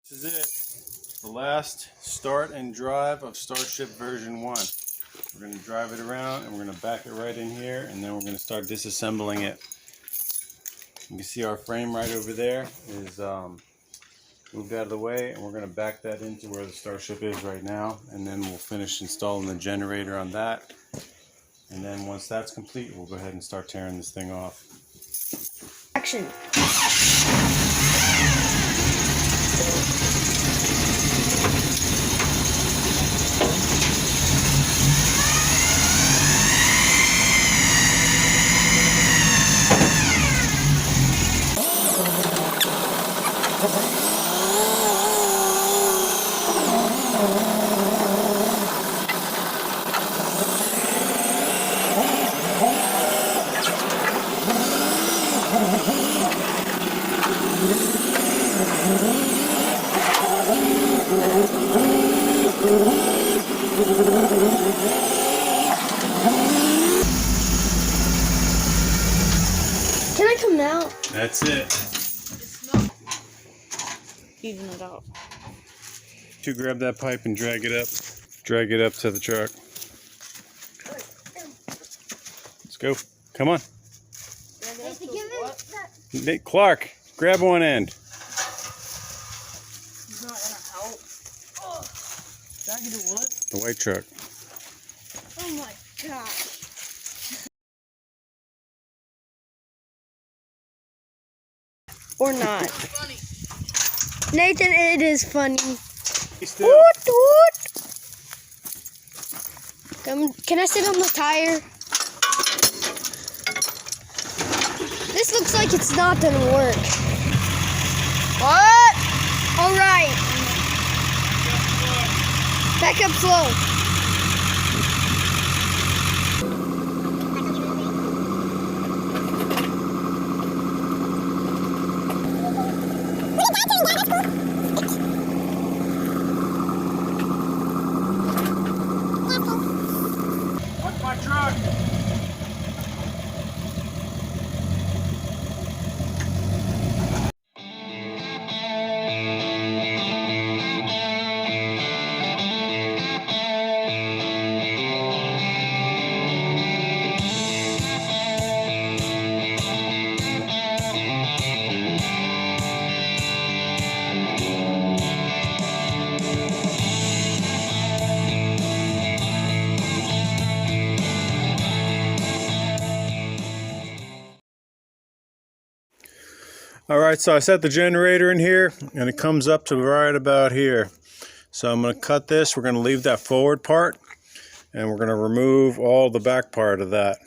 This is it. The last start and drive of Starship version 1. We're going to drive it around and we're going to back it right in here, and then we're going to start disassembling it. You can see our frame right over there is moved out of the way, and we're going to back that into where the Starship is right now, and then we'll finish installing the generator on that. And then once that's complete, we'll go ahead and start tearing this thing off. Action. Can I come out? That's it. Even it out. You grab that pipe and drag it up. Drag it up to the truck. Let's go. Come on. Nate, Clark, grab one end. He's not gonna help. Oh. Drag it to what? The white truck. Oh my gosh. Or not. Funny. Nathan, it is funny. Woot, woot. Can I sit on the tire? This looks like it's not gonna work. What? All right. Back up slow. Watch my truck. Alright, so I set the generator in here and it comes up to right about here. So I'm going to cut this. We're going to leave that forward part and we're going to remove all the back part of that.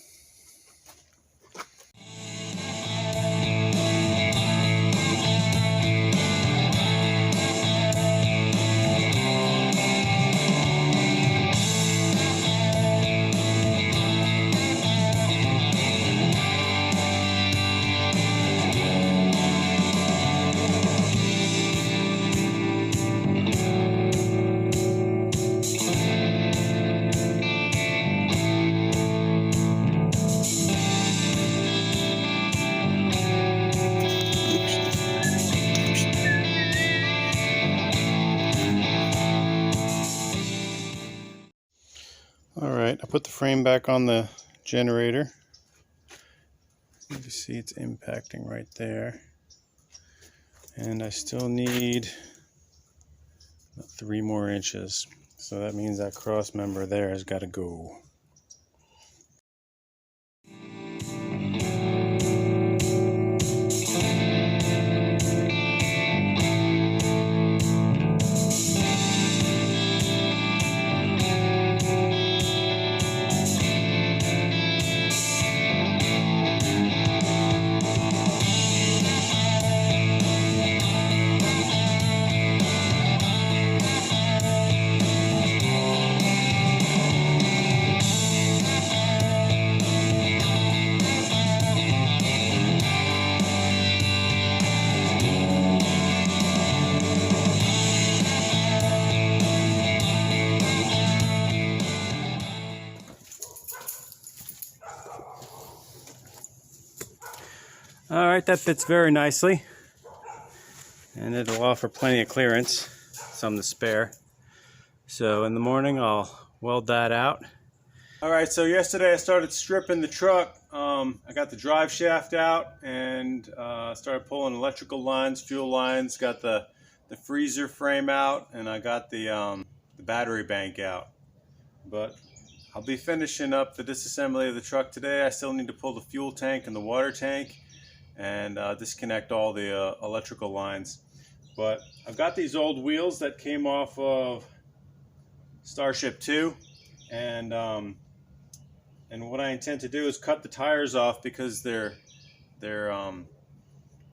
Alright, I put the frame back on the generator. You can see it's impacting right there. And I still need about 3 more inches. So that means that cross member there has got to go. All right, that fits very nicely. and it'll offer plenty of clearance, some to spare. So in the morning I'll weld that out. Alright, so yesterday I started stripping the truck. I got the drive shaft out and started pulling electrical lines, fuel lines, got the freezer frame out, and I got the battery bank out. But I'll be finishing up the disassembly of the truck today. I still need to pull the fuel tank and the water tank and disconnect all the electrical lines. But I've got these old wheels that came off of Starship 2, and what I intend to do is cut the tires off because they're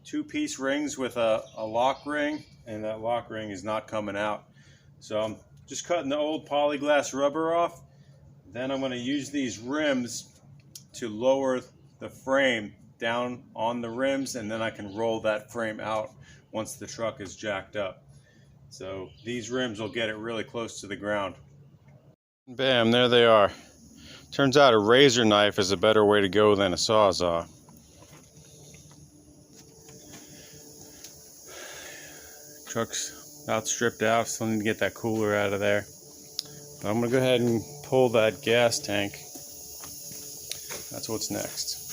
two-piece rings with a lock ring, and that lock ring is not coming out. So I'm just cutting the old polyglass rubber off. Then I'm going to use these rims to lower the frame down on the rims, and then I can roll that frame out once the truck is jacked up. So these rims will get it really close to the ground. Bam, there they are. Turns out a razor knife is a better way to go than a sawzall. Truck's about stripped out, still need to get that cooler out of there. But I'm going to go ahead and pull that gas tank. That's what's next.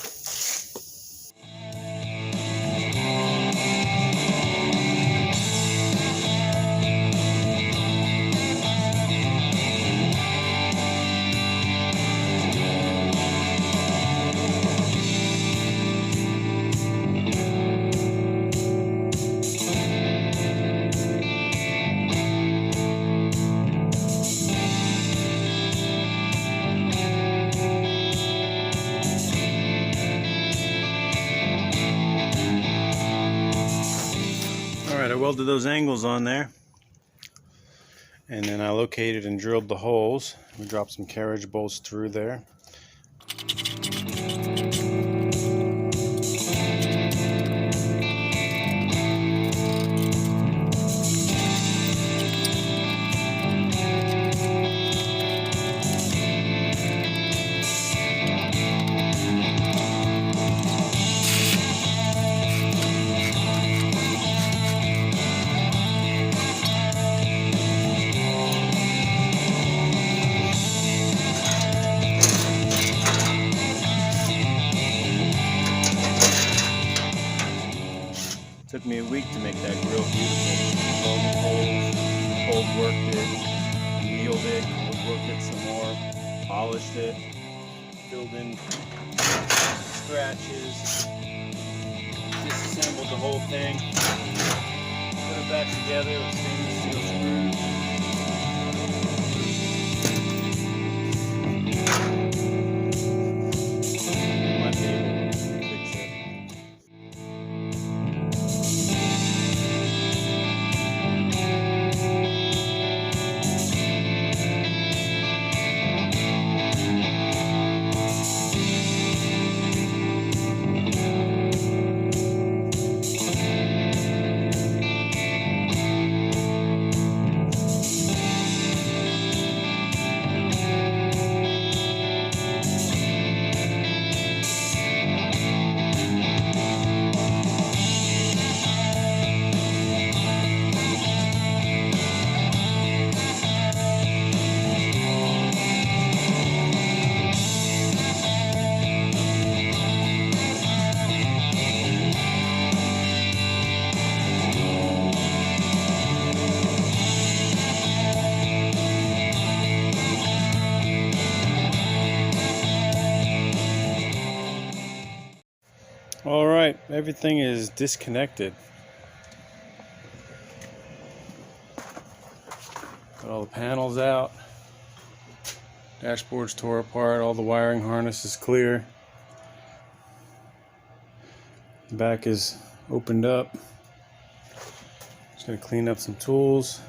Alright, I welded those angles on there, and then I located and drilled the holes. We dropped some carriage bolts through there. Took me a week to make that grill beautiful. Welded holes, cold worked it, annealed it, cold worked it some more, polished it, filled in scratches, disassembled the whole thing, put it back together with stainless steel screws. Might be able to fix it. All right, everything is disconnected. Got all the panels out. Dashboard's tore apart. All the wiring harness is clear. The back is opened up. Just gonna clean up some tools.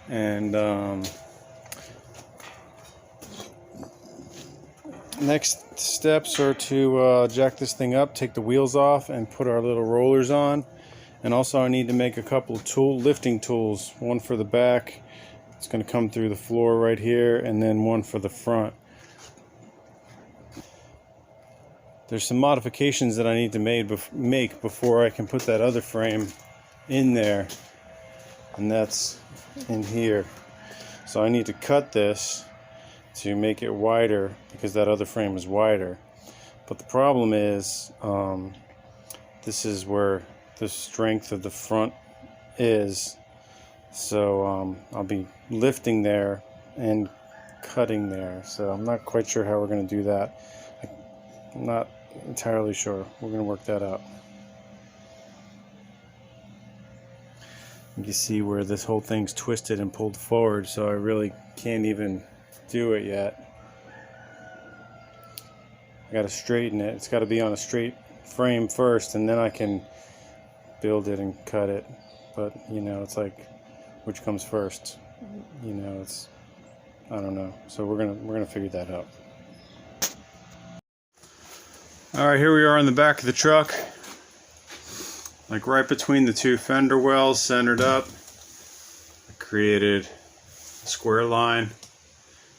And next steps are to jack this thing up, take the wheels off, and put our little rollers on. And also I need to make a couple of lifting tools. One for the back, it's going to come through the floor right here, and then one for the front. there's some modifications that I need to make before I can put that other frame in there, and that's in here. So I need to cut this to make it wider because that other frame is wider. But the problem is, this is where the strength of the front is. So I'll be lifting there and cutting there. So I'm not quite sure how we're going to do that. I'm not entirely sure. We're going to work that out. You can see where this whole thing's twisted and pulled forward, so I really can't even do it yet. I got to straighten it. It's got to be on a straight frame first, and then I can build it and cut it. But you know, it's like, which comes first? You know, it's, I don't know. So we're gonna figure that out. All right, here we are on the back of the truck, like right between the two fender wells, centered up. I created a square line,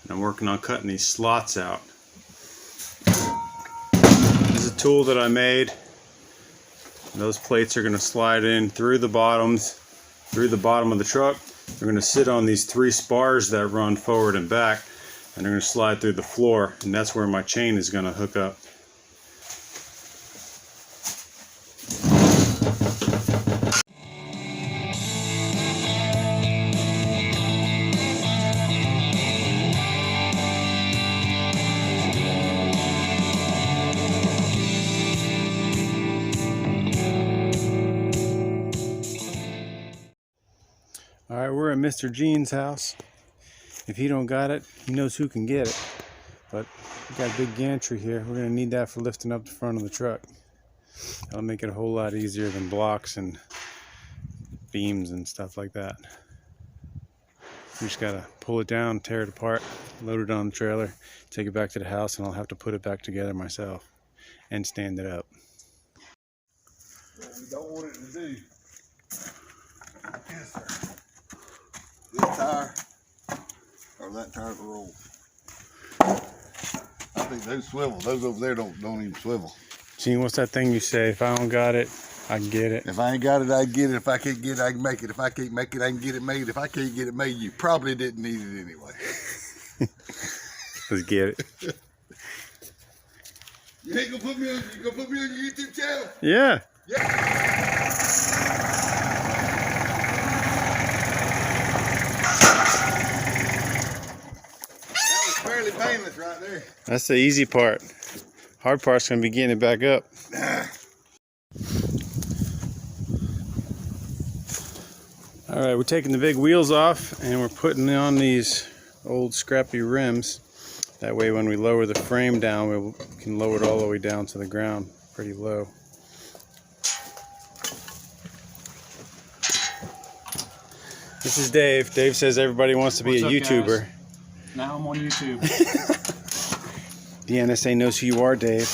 and I'm working on cutting these slots out. This is a tool that I made. Those plates are going to slide in through the bottom of the truck. They're going to sit on these 3 spars that run forward and back, and they're going to slide through the floor, and that's where my chain is going to hook up. Alright, we're at Mr. Jean's house. If he don't got it, he knows who can get it. But we got a big gantry here. We're going to need that for lifting up the front of the truck. That'll make it a whole lot easier than blocks and beams and stuff like that. We just got to pull it down, tear it apart, load it on the trailer, take it back to the house, and I'll have to put it back together myself and stand it up. What we don't want it to do, yes sir, this tire or that tire will roll. I think those swivel. Those over there don't even swivel. Gene, what's that thing you say? If I don't got it, I can get it. If I ain't got it, I can get it. If I can't get it, I can make it. If I can't make it, I can get it made. If I can't get it made, you probably didn't need it anyway. Let's get it. You ain't gonna put me on. You gonna put me on your YouTube channel? Yeah. Yeah. That was fairly painless right there. That's the easy part. Hard part's gonna be getting it back up. All right, we're taking the big wheels off and we're putting on these old scrappy rims. That way when we lower the frame down, we can lower it all the way down to the ground pretty low. This is Dave. Dave says everybody wants to be a YouTuber. Guys? Now I'm on YouTube. The NSA knows who you are, Dave.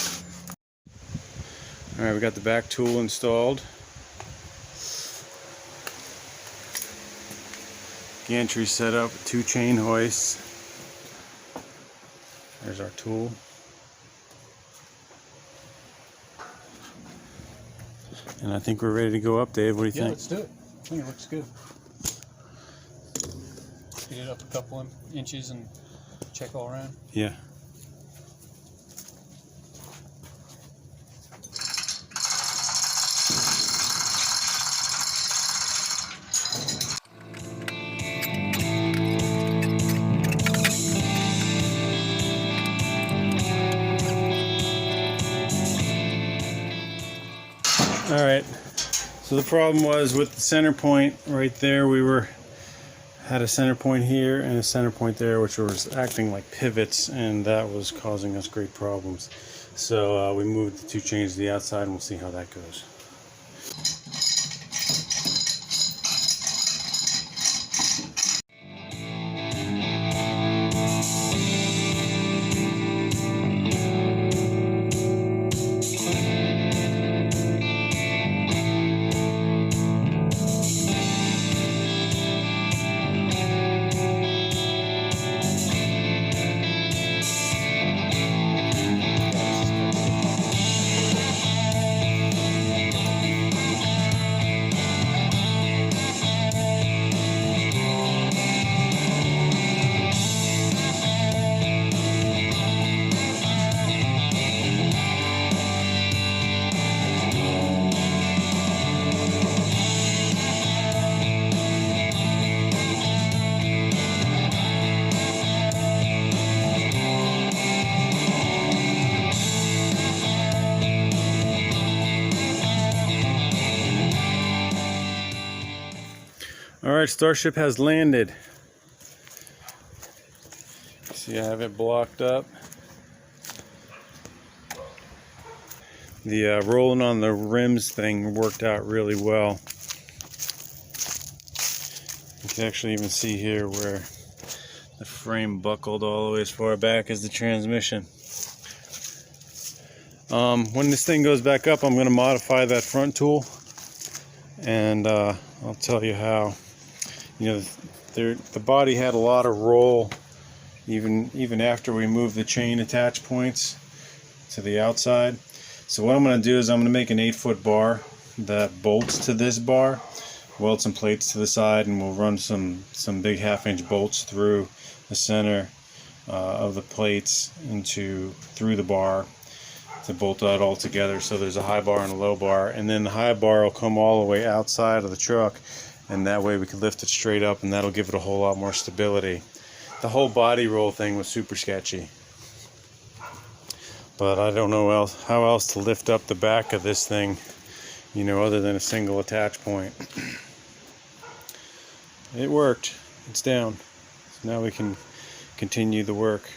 All right, we got the back tool installed. Gantry set up with 2 chain hoists. There's our tool. And I think we're ready to go up, Dave. What do you think? Let's do it. I think it looks good. Get it up a couple inches and check all around. Yeah. All right, so the problem was with the center point right there, we had a center point here and a center point there, which was acting like pivots, and that was causing us great problems. So we moved the 2 chains to the outside, and we'll see how that goes. Alright, Starship has landed. See, I have it blocked up. The rolling on the rims thing worked out really well. You can actually even see here where the frame buckled all the way as far back as the transmission. When this thing goes back up, I'm going to modify that front tool, and I'll tell you how. You know, the body had a lot of roll even after we moved the chain attach points to the outside. So what I'm going to do is I'm going to make an 8-foot bar that bolts to this bar, weld some plates to the side, and we'll run some big 1/2-inch bolts through the center of the plates through the bar to bolt that all together. So there's a high bar and a low bar, and then the high bar will come all the way outside of the truck, and that way we can lift it straight up, and that'll give it a whole lot more stability. The whole body roll thing was super sketchy, but I don't know how else to lift up the back of this thing, you know, other than a single attach point. It worked. It's down. So now we can continue the work.